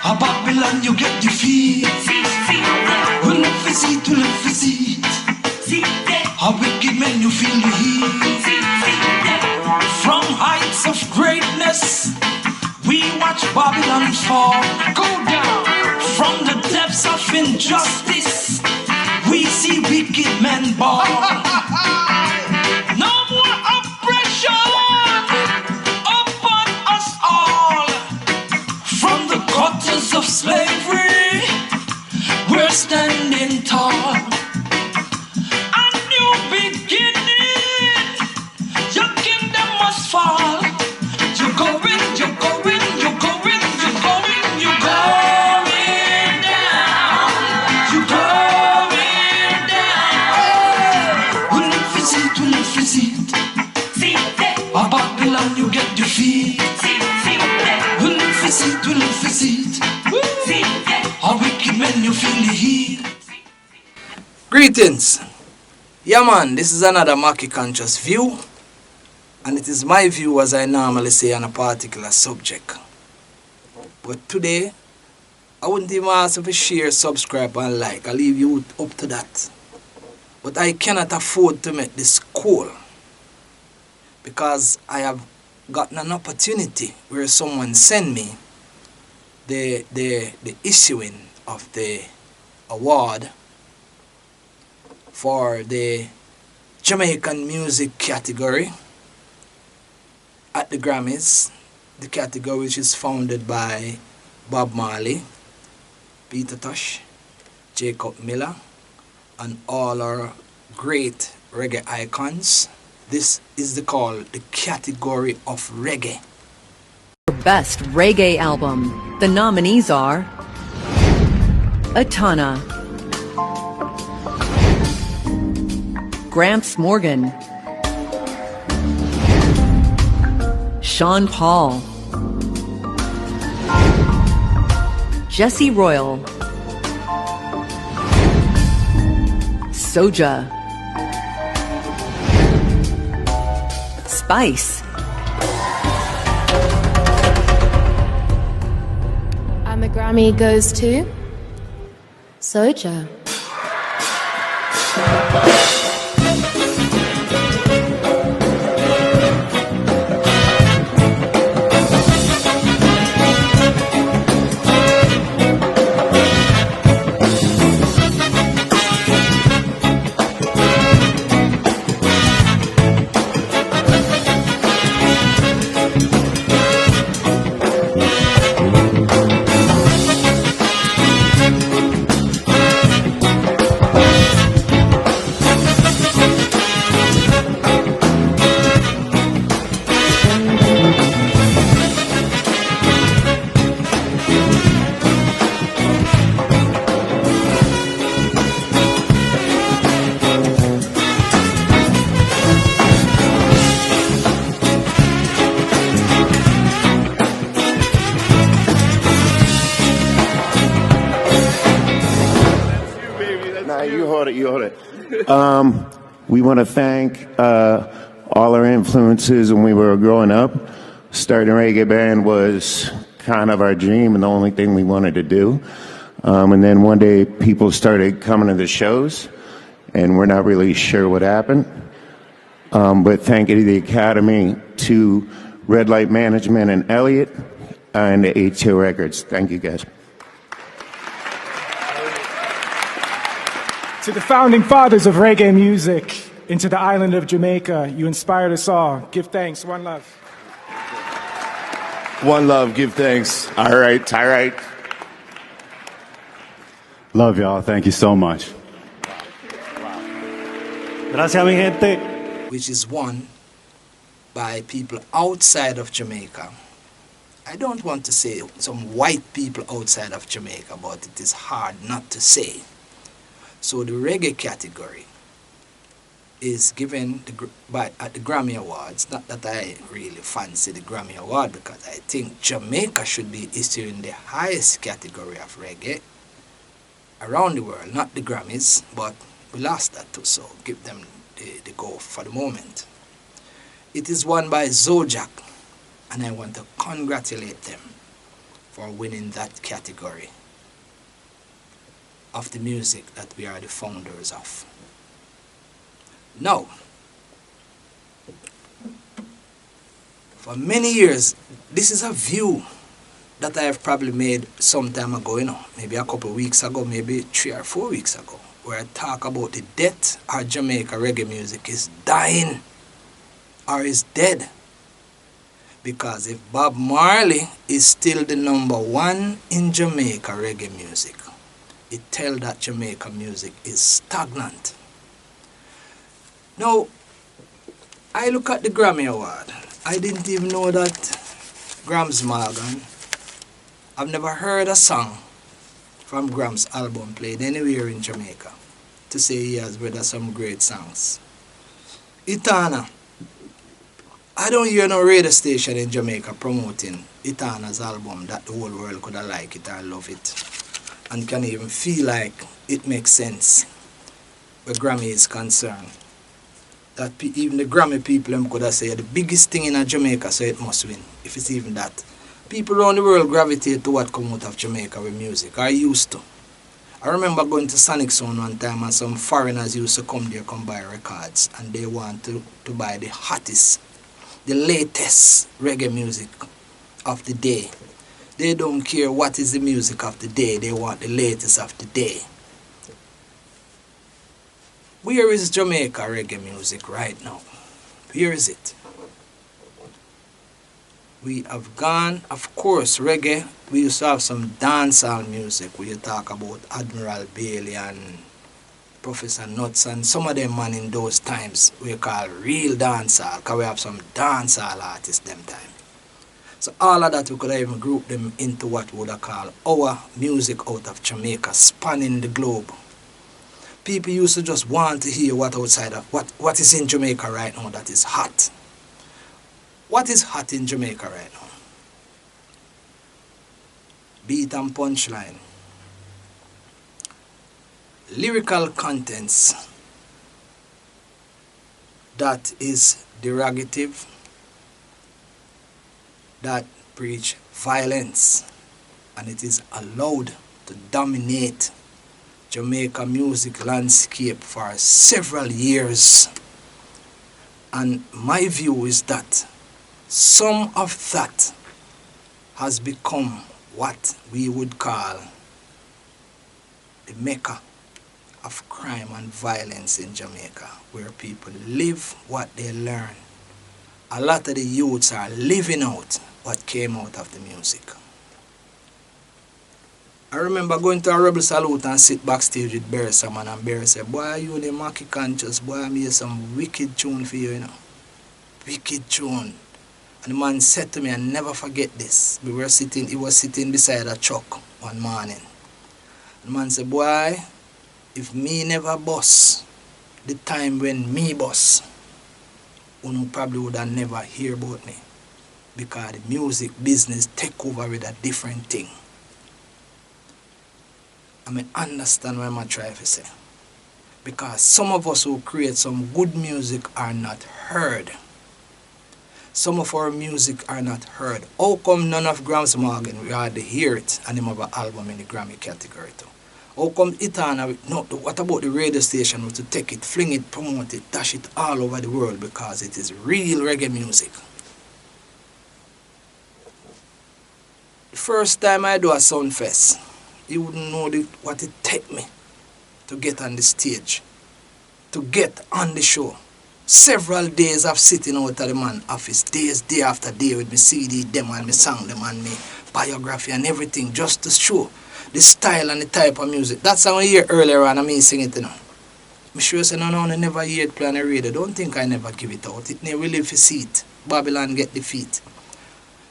A Babylon you get defeat. We live visit, we live visit. A wicked men you feel the heat. From heights of greatness, we watch Babylon fall. Go down. From the depths of injustice, we see wicked men born. No more oppression upon us all. From the gutters of slavery, we're standing tall. A new beginning, your kingdom must fall. You're going, you're going, you're going, you're going, you're going down. You're going down. We live visit, we live visit. A Babylon you get defeat. We live visit, we live visit. A wicked men you feel the heat. Greetings. Yeah man, this is another Mackie conscious view. And it is my view as I normally say on a particular subject. But today, I wouldn't even ask if you share, subscribe and like. I'll leave you up to that. But I cannot afford to make this call. Because I have gotten an opportunity where someone sent me the issuing of the award for the Jamaican music category at the Grammys, the category which is founded by Bob Marley, Peter Tosh, Jacob Miller, and all our great reggae icons. This is the category of reggae. For Best Reggae Album, the nominees are Atana, Gramps Morgan, Sean Paul, Jesse Royal, Soja, Spice, and the Grammy goes to Soja. We want to thank all our influences when we were growing up. Starting a reggae band was kind of our dream and the only thing we wanted to do. And then one day people started coming to the shows, and we're not really sure what happened. But thank you to the Academy, to Red Light Management and Elliot, and to ATO Records. Thank you, guys. To the founding fathers of reggae music, into the island of Jamaica, you inspired us all. Give thanks. One love. One love, give thanks. All right, all right. Love y'all. Thank you so much. Gracias, mi gente. Which is won by people outside of Jamaica. I don't want to say some white people outside of Jamaica, but it is hard not to say. So the reggae category is given at the Grammy Awards. Not that I really fancy the Grammy Award, because I think Jamaica should be issuing the highest category of reggae around the world, not the Grammys, but we lost that too, so give them the go for the moment. It is won by Zojak, and I want to congratulate them for winning that category of the music that we are the founders of. Now, for many years, this is a view that I have probably made some time ago, maybe a couple of weeks ago, maybe 3 or 4 weeks ago, where I talk about the death of Jamaica reggae music is dying or is dead. Because if Bob Marley is still the #1 in Jamaica reggae music, it tells that Jamaica music is stagnant. Now, I look at the Grammy Award. I didn't even know that Grams Morgan, I've never heard a song from Grams' album played anywhere in Jamaica to say he has written some great songs. Itana, I don't hear no radio station in Jamaica promoting Itana's album that the whole world could have liked it and love it and can even feel like it makes sense where Grammy is concerned. That even the Grammy people could have said the biggest thing in Jamaica, so it must win, if it's even that. People around the world gravitate to what come out of Jamaica with music, or used to. I remember going to Sonic Zone one time and some foreigners used to come there, come buy records, and they want to buy the hottest, the latest reggae music of the day. They don't care what is the music of the day, they want the latest of the day. Where is Jamaica reggae music right now? Where is it? We have gone, of course, reggae. We used to have some dancehall music where you talk about Admiral Bailey and Professor Nuts and some of them man in those times we call real dancehall, because we have some dancehall artists them time. So all of that we could have even group them into what we would have called our music out of Jamaica, spanning the globe. People used to just want to hear what outside of what is in Jamaica right now that is hot. What is hot in Jamaica right now? Beat and punchline. Lyrical contents that is derogative, that preach violence, and it is allowed to dominate Jamaica music landscape for several years. And my view is that some of that has become what we would call the mecca of crime and violence in Jamaica, where people live what they learn. A lot of the youths are living out what came out of the music. I remember going to a Rebel Salute and sit backstage with Barry Salmon, and Barry said, "Boy, you the mackiecinscious, boy, I made some wicked tune for you, Wicked tune." And the man said to me, I never forget this. He was sitting beside a truck one morning. The man said, "Boy, if me never bust the time when me bust, you probably would have never hear about me. Because the music business take over with a different thing." I mean, understand what I'm trying to say. Because some of us who create some good music are not heard. Some of our music are not heard. How come none of Grams Morgan, we hardly hear it, and him have an album in the Grammy category too? How come Itana, no, what about the radio station to take it, fling it, promote it, dash it all over the world because it is real reggae music? The first time I do a sound fest, you wouldn't know what it take me to get on the stage, to get on the show. Several days of sitting out of the man office, day after day with me CD them and me song them and me biography and everything, just to show the style and the type of music. That's how I hear earlier on, I mean sing it, I'm sure say, no, I never hear it play on the radio. Don't think I never give it out. It never live to see it. Babylon get defeat.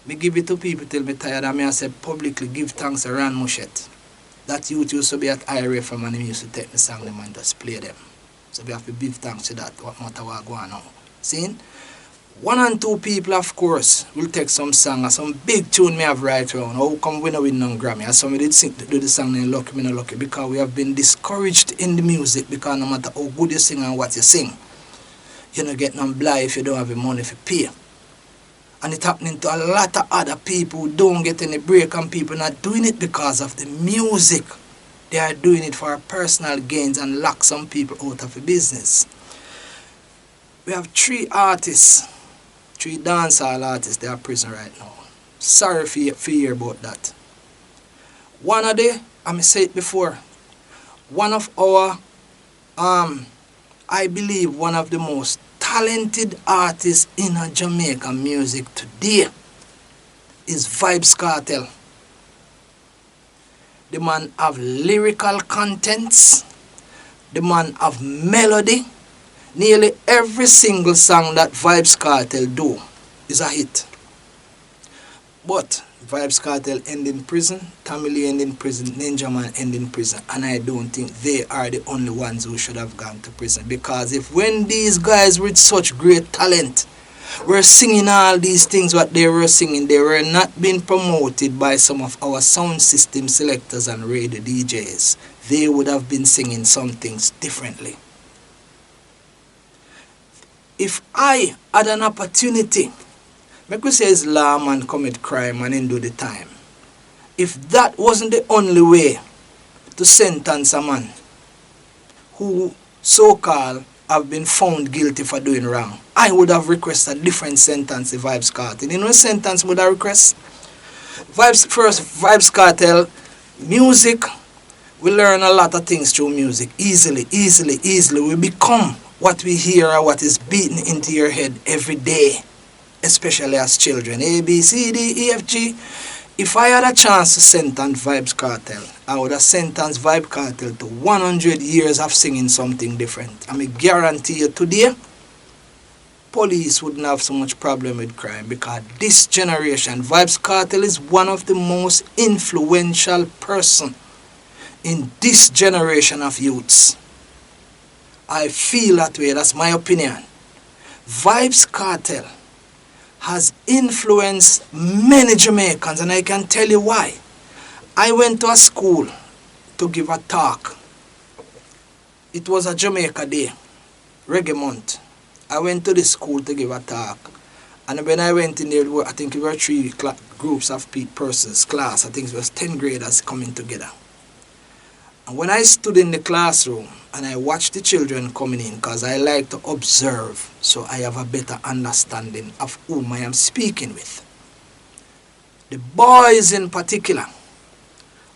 Me give it to people till me tired, and me I say publicly give thanks to Ran Mushet. That youth used to be at IRA from, and he used to take the song them and just play them. So we have to give thanks to that, what matter what go on now. See? 1 and 2 people, of course, will take some song or some big tune me have right around. How come we no win no Grammy? And some did sing to do the song and lucky, me no lucky. Because we have been discouraged in the music, because no matter how good you sing and what you sing, you don't get no blind if you don't have the money to pay. And it's happening to a lot of other people who don't get any break, and people not doing it because of the music. They are doing it for personal gains and lock some people out of the business. We have 3 artists, 3 dancehall artists, they are in prison right now. Sorry for hear about that. One of the, I said it before, one of our, I believe one of the most talented artists in Jamaican music today is Vybz Kartel. The man have lyrical contents. The man have melody. Nearly every single song that Vybz Kartel do is a hit. But Vybz Kartel end in prison, Tommy Lee end in prison, Ninja Man end in prison, and I don't think they are the only ones who should have gone to prison. Because if when these guys with such great talent were singing all these things what they were singing, they were not being promoted by some of our sound system selectors and radio DJs, they would have been singing some things differently. If I had an opportunity, make we say Islam and commit crime and then do the time. If that wasn't the only way to sentence a man who so-called have been found guilty for doing wrong, I would have requested a different sentence to Vybz Kartel. You know what sentence would I request? Vybz Kartel, music, we learn a lot of things through music. Easily. We become what we hear or what is beaten into your head every day, especially as children. A, B, C, D, E, F, G. If I had a chance to sentence Vybz Kartel, I would have sentenced Vybz Kartel to 100 years of singing something different. I guarantee you today, police wouldn't have so much problem with crime, because this generation, Vybz Kartel is one of the most influential person in this generation of youths. I feel that way, that's my opinion. Vybz Kartel has influenced many Jamaicans, and I can tell you why. I went to a school to give a talk. It was a Jamaica Day, Reggae Month. I went to the school to give a talk. And when I went in there, I think there were 3 groups of persons, class. I think it was 10 graders coming together. And when I stood in the classroom and I watched the children coming in, because I like to observe, so I have a better understanding of whom I am speaking with. The boys in particular,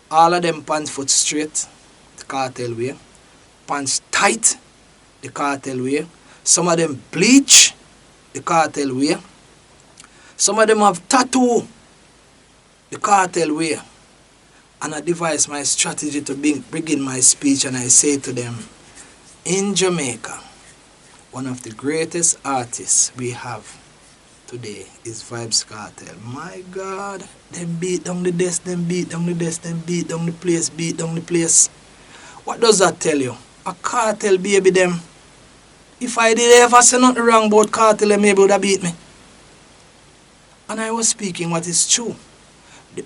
all of them pants foot straight, the cartel way, pants tight, the cartel way. Some of them bleach, the cartel way. Some of them have tattoo, the cartel way. And I devise my strategy to begin my speech, and I say to them, in Jamaica, one of the greatest artists we have today is Vybz Kartel. My God, them beat down the desk, them beat down the desk, them beat down the place, beat down the place. What does that tell you? A cartel baby them. If I did ever say nothing wrong about cartel, they maybe would have beat me. And I was speaking what is true.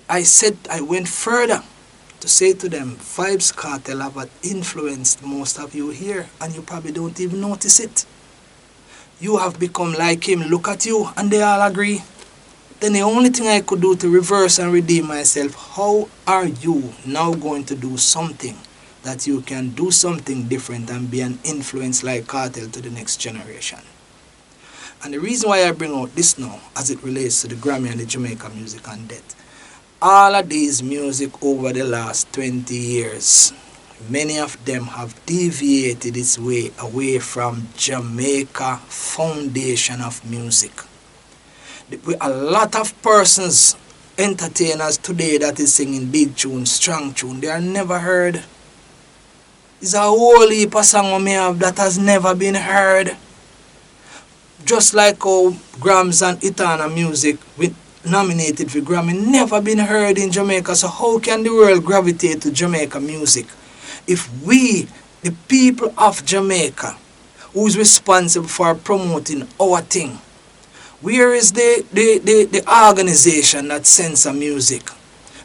I went further to say to them, Vybz Kartel have influenced most of you here, and you probably don't even notice it. You have become like him, look at you, and they all agree. Then the only thing I could do to reverse and redeem myself, how are you now going to do something that you can do something different and be an influence like Kartel to the next generation? And the reason why I bring out this now, as it relates to the Grammy and the Jamaica music and death, all of these music over the last 20 years, many of them have deviated its way away from Jamaica foundation of music. A lot of persons, entertainers today that is singing big tune, strong tune, they are never heard. It's a whole heap of song we have that has never been heard. Just like how Grams and Itana music nominated for Grammy never been heard in Jamaica. So how can the world gravitate to Jamaica music if we, the people of Jamaica, who is responsible for promoting our thing, where is the organization that censor music?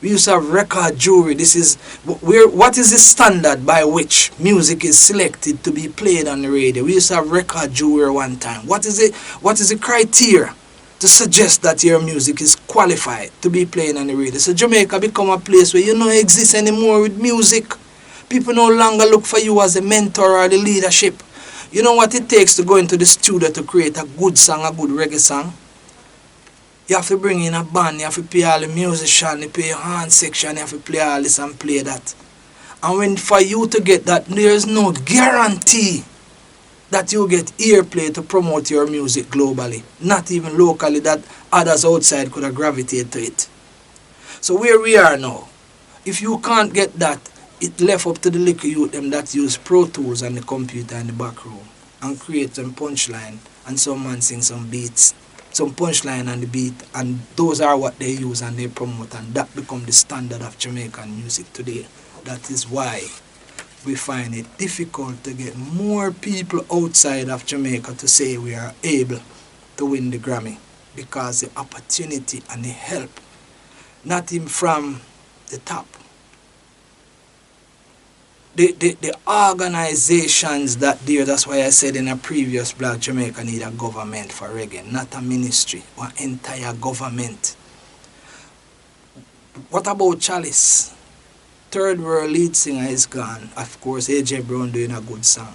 We used to have record jury. What is the standard by which music is selected to be played on the radio? We used to have record jury one time. What is the criteria to suggest that your music is qualified to be playing on the radio. So Jamaica become a place where you don't exist anymore with music. People no longer look for you as a mentor or the leadership. You know what it takes to go into the studio to create a good song, a good reggae song? You have to bring in a band, you have to pay all the musicians, you pay your hand section, you have to play all this and play that. And when for you to get that, there is no guarantee that you get earplay to promote your music globally. Not even locally, that others outside could have gravitated to it. So where we are now, if you can't get that, it left up to the little youth them that use Pro Tools and the computer in the back room and create some punchline and some man sing some beats, some punchline on the beat, and those are what they use and they promote, and that become the standard of Jamaican music today. That is why we find it difficult to get more people outside of Jamaica to say we are able to win the Grammy, because the opportunity and the help, not even from the top. The organizations that there, that's why I said in a previous blog, Jamaica need a government for reggae, not a ministry, or entire government. What about Chalice? Third world lead singer is gone. Of course, AJ Brown doing a good song.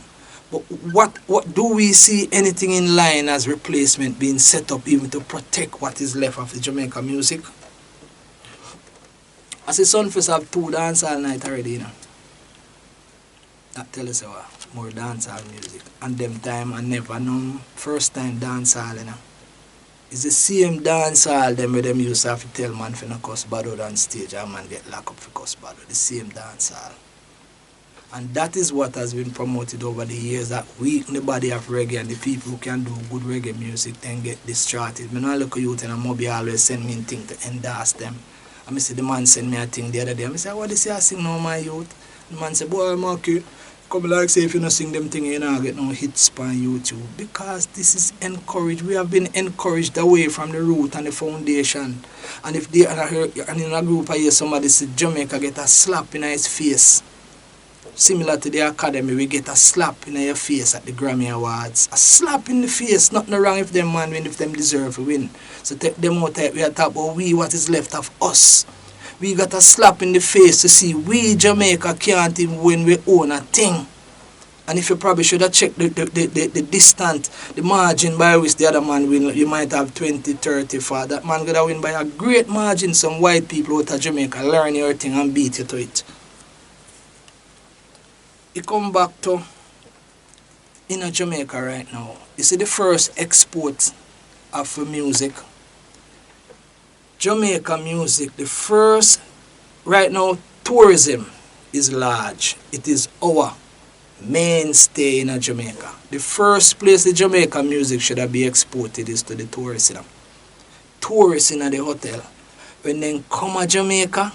But what do we see anything in line as replacement being set up even to protect what is left of the Jamaica music? I see Sunfest have 2 dancehall night already, you know. That tell us more dancehall music. And them time I never know first time dancehall, you know. It's the same dancehall them where them used to have to tell man for no cuss bad out on stage and man get locked up for cuss bad out. The same dancehall. And that is what has been promoted over the years, that weaken the body of reggae, and the people who can do good reggae music then get distracted. I know look at youth and Moby always send me a thing to endorse them. And I see the man send me a thing the other day. I say, what is I sing now, my youth? The man say, boy, Mackie, come like say if you don't sing them thing, you don't get no hits on YouTube. Because this is encouraged. We have been encouraged away from the root and the foundation. And if they and in a group I hear somebody say Jamaica get a slap in his face. Similar to the academy, we get a slap in your face at the Grammy Awards. A slap in the face. Nothing wrong if them man win, if them deserve to win. So take them out, we are talking about we, what is left of us. We got a slap in the face to see we Jamaica can't even win, we own a thing. And if you probably should have checked the distance, the margin by which the other man win, you might have 20, 30 for that man gonna win by a great margin. Some white people out of Jamaica learn your thing and beat you to it. You come back to in Jamaica right now. You see the first export of music. Jamaica music, the first, right now, tourism is large. It is our mainstay in Jamaica. The first place the Jamaica music should be exported is to the tourists. You know. Tourists in the hotel. When they come to Jamaica,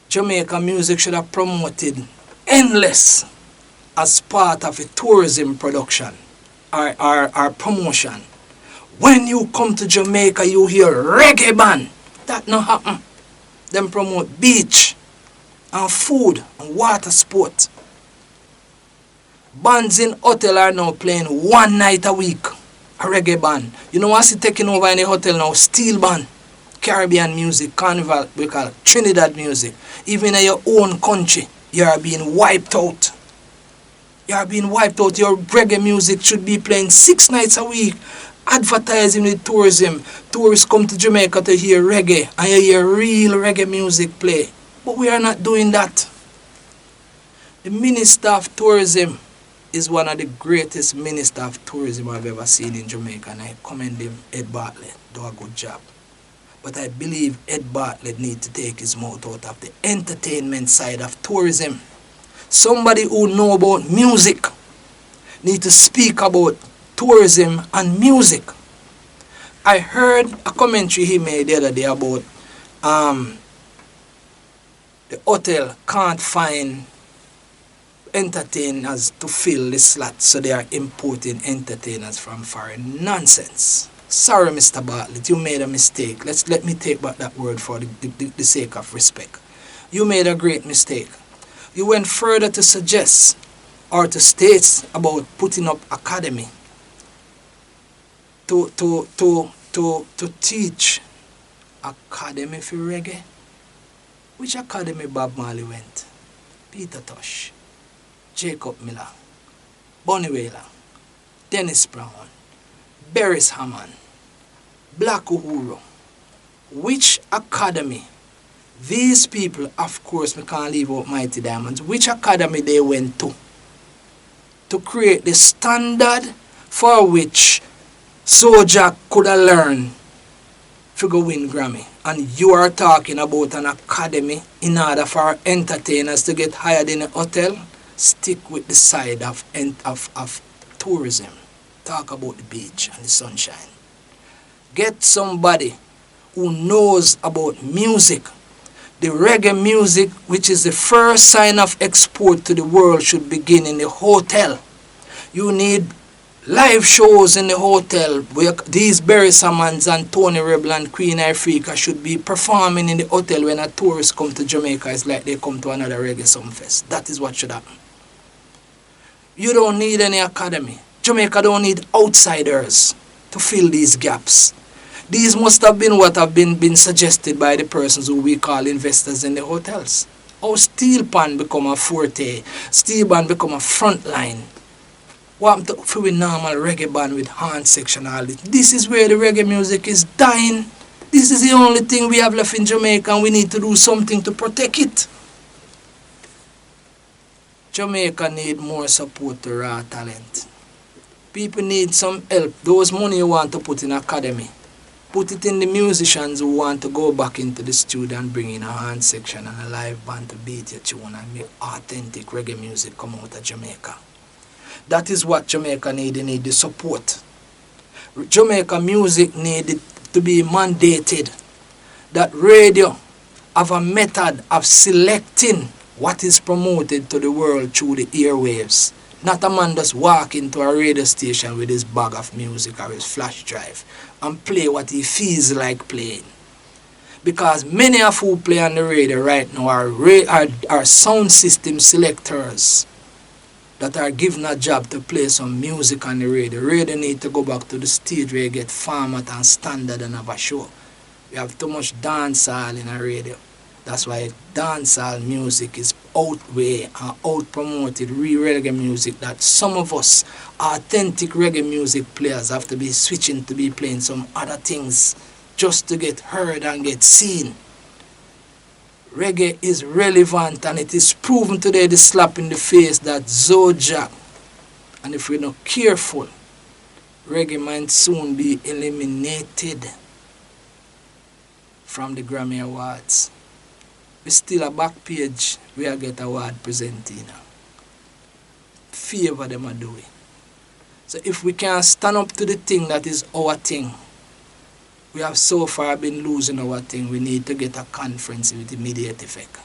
Jamaica music should have promoted endless as part of a tourism production or promotion. When you come to Jamaica, you hear reggae band. That not happen. Them promote beach and food and water sport. Bands in hotel are now playing 1 night a week. A reggae band. You know what's taking over in the hotel now? Steel band. Caribbean music, carnival, we call it Trinidad music. Even in your own country, you are being wiped out. You are being wiped out. Your reggae music should be playing 6 nights a week. Advertising with tourism. Tourists come to Jamaica to hear reggae, and you hear real reggae music play. But we are not doing that. The Minister of Tourism is one of the greatest Minister of Tourism I've ever seen in Jamaica, and I commend him, Ed Bartlett, do a good job. But I believe Ed Bartlett needs to take his mouth out of the entertainment side of tourism. Somebody who know about music need to speak about tourism and music. I heard a commentary he made the other day about the hotel can't find entertainers to fill the slot, so they are importing entertainers from foreign. Nonsense. Sorry, Mr. Bartlett, you made a mistake. Let me take back that word for the sake of respect. You made a great mistake. You went further to suggest or to state about putting up academy to to teach academy for reggae. Which academy Bob Marley went? Peter Tosh, Jacob Miller, Bonnie Wailer, Dennis Brown, Beres Hammond, Black Uhuru. Which academy? These people, of course, we can't leave out Mighty Diamonds. Which academy they went to create the standard for which Soulja could have learned to go win Grammy? And you are talking about an academy in order for entertainers to get hired in a hotel? Stick with the side of tourism. Talk about the beach and the sunshine. Get somebody who knows about music. The reggae music, which is the first sign of export to the world, should begin in the hotel. You need live shows in the hotel where these Barry Sammons and Tony Rebel and Queen Africa should be performing in the hotel when a tourist come to Jamaica. It's like they come to another reggae sumfest. That is what should happen. You don't need any academy. Jamaica don't need outsiders to fill these gaps. These must have been what have been suggested by the persons who we call investors in the hotels. How steel pan become a forte, steel band become a front line. What happened to a normal reggae band with horn section all this? This is where the reggae music is dying. This is the only thing we have left in Jamaica, and we need to do something to protect it. Jamaica need more support to raw talent. People need some help. Those money you want to put in academy, put it in the musicians who want to go back into the studio and bring in a hand section and a live band to beat your tune and make authentic reggae music come out of Jamaica. That is what Jamaica need. They need the support. Jamaica music needed to be mandated. That radio have a method of selecting what is promoted to the world through the airwaves. Not a man just walk into a radio station with his bag of music or his flash drive and play what he feels like playing. Because many of who play on the radio right now are sound system selectors that are given a job to play some music on the radio. Radio need to go back to the stage where you get format and standard and have a show. We have too much dancehall in a radio. That's why dancehall music is outweigh and out-promoted real reggae music, that some of us authentic reggae music players have to be switching to be playing some other things just to get heard and get seen. Reggae is relevant, and it is proven today, the slap in the face that Soulja, and if we're not careful, reggae might soon be eliminated from the Grammy Awards. We still a back page we are get award presenting now. Favor them are doing. So if we can stand up to the thing that is our thing, we have so far been losing our thing. We need to get a conference with immediate effect.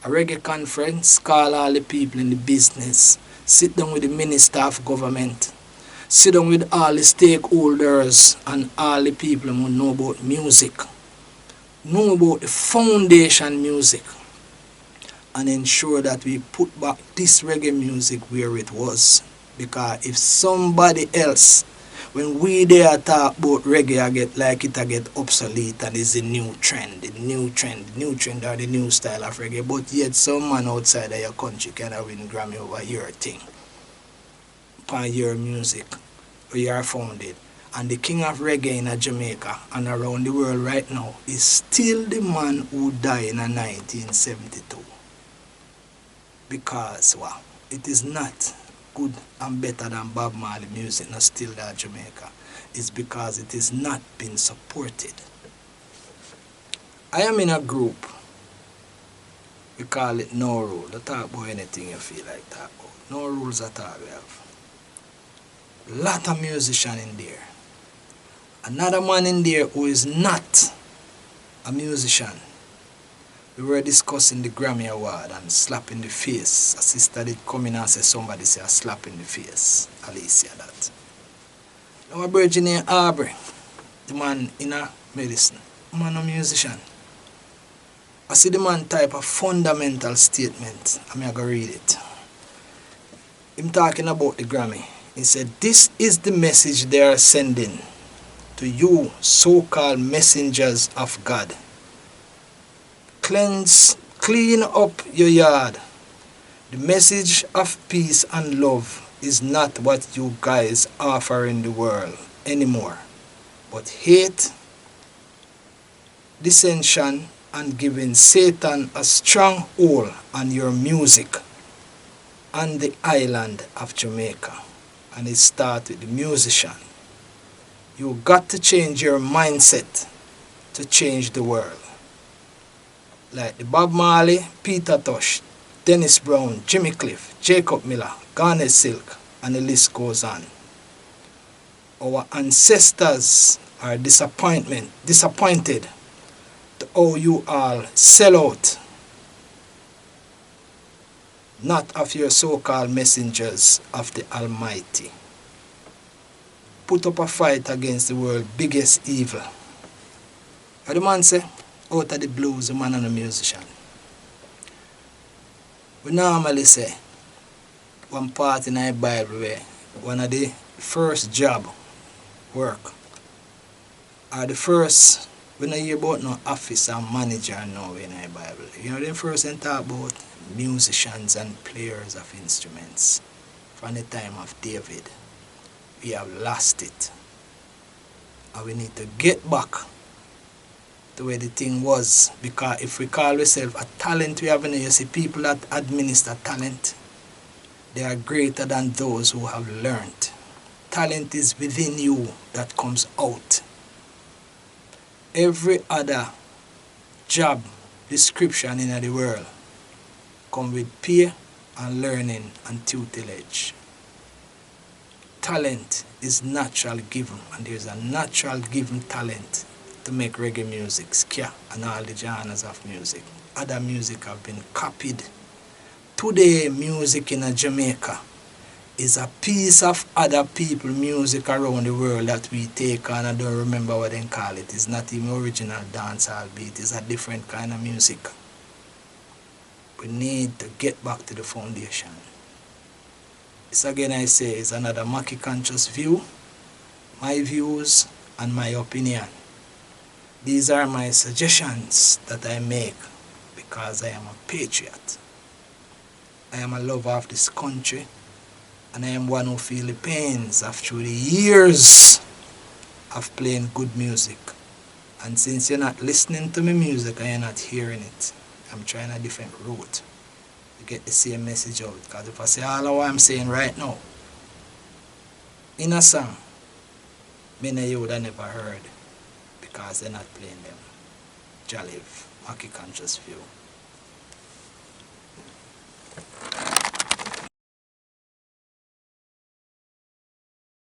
A reggae conference, call all the people in the business, sit down with the minister of government, sit down with all the stakeholders and all the people who know about music, know about the foundation music, and ensure that we put back this reggae music where it was. Because if somebody else, when we there talk about reggae, I get obsolete and it's a new trend, or the new style of reggae. But yet some man outside of your country can win Grammy over your thing, upon your music, where you are founded. And the king of reggae in Jamaica and around the world right now is still the man who died in 1972. Because, wow, it is not good and better than Bob Marley music, not still that Jamaica. It's because it is not been supported. I am in a group, we call it No Rule. Don't talk about anything you feel like talk about. No rules at all we have. Lot of musicians in there. Another man in there who is not a musician. We were discussing the Grammy Award and slap in the face. A sister did come in and say somebody say a slap in the face. Alicia that. Now a virgin named Aubrey, the man in a medicine. Man a musician. I see the man type of fundamental statement. I'm going to read it. Him talking about the Grammy. He said, this is the message they are sending to you so-called messengers of God. Clean up your yard. The message of peace and love is not what you guys offer in the world anymore, but hate, dissension, and giving Satan a strong hold on your music on the island of Jamaica. And it starts with the musician. You got to change your mindset to change the world. Like the Bob Marley, Peter Tosh, Dennis Brown, Jimmy Cliff, Jacob Miller, Garnet Silk, and the list goes on. Our ancestors are disappointed to how you all sell out, not of your so-called messengers of the Almighty. Put up a fight against the world's biggest evil. What the man say? Out of the blues, the man and the musician. We normally say, one part in the Bible where one of the first job work, or the first, we don't hear about no office or manager now in the Bible. You know, the first and talk about musicians and players of instruments. From the time of David, we have lost it. And we need to get back to where the thing was. Because if we call ourselves a talent we have in here, you see people that administer talent, they are greater than those who have learned. Talent is within you that comes out. Every other job description in the world come with pay and learning and tutelage. Talent is natural given, and there's a natural given talent to make reggae music, ska, and all the genres of music. Other music have been copied. Today, music in Jamaica is a piece of other people's music around the world that we take on. I don't remember what they call it. It's not even original dancehall beat. It's a different kind of music. We need to get back to the foundation. This again I say is another Mackie conscious view, my views and my opinion. These are my suggestions that I make because I am a patriot. I am a lover of this country, and I am one who feels the pains of through the years of playing good music. And since you're not listening to my music and you're not hearing it, I'm trying a different route to get the same message out. Because if I say all of what I'm saying right now in a song, many of you would have never heard because they're not playing them. Jaliv, Mackie Conscious View.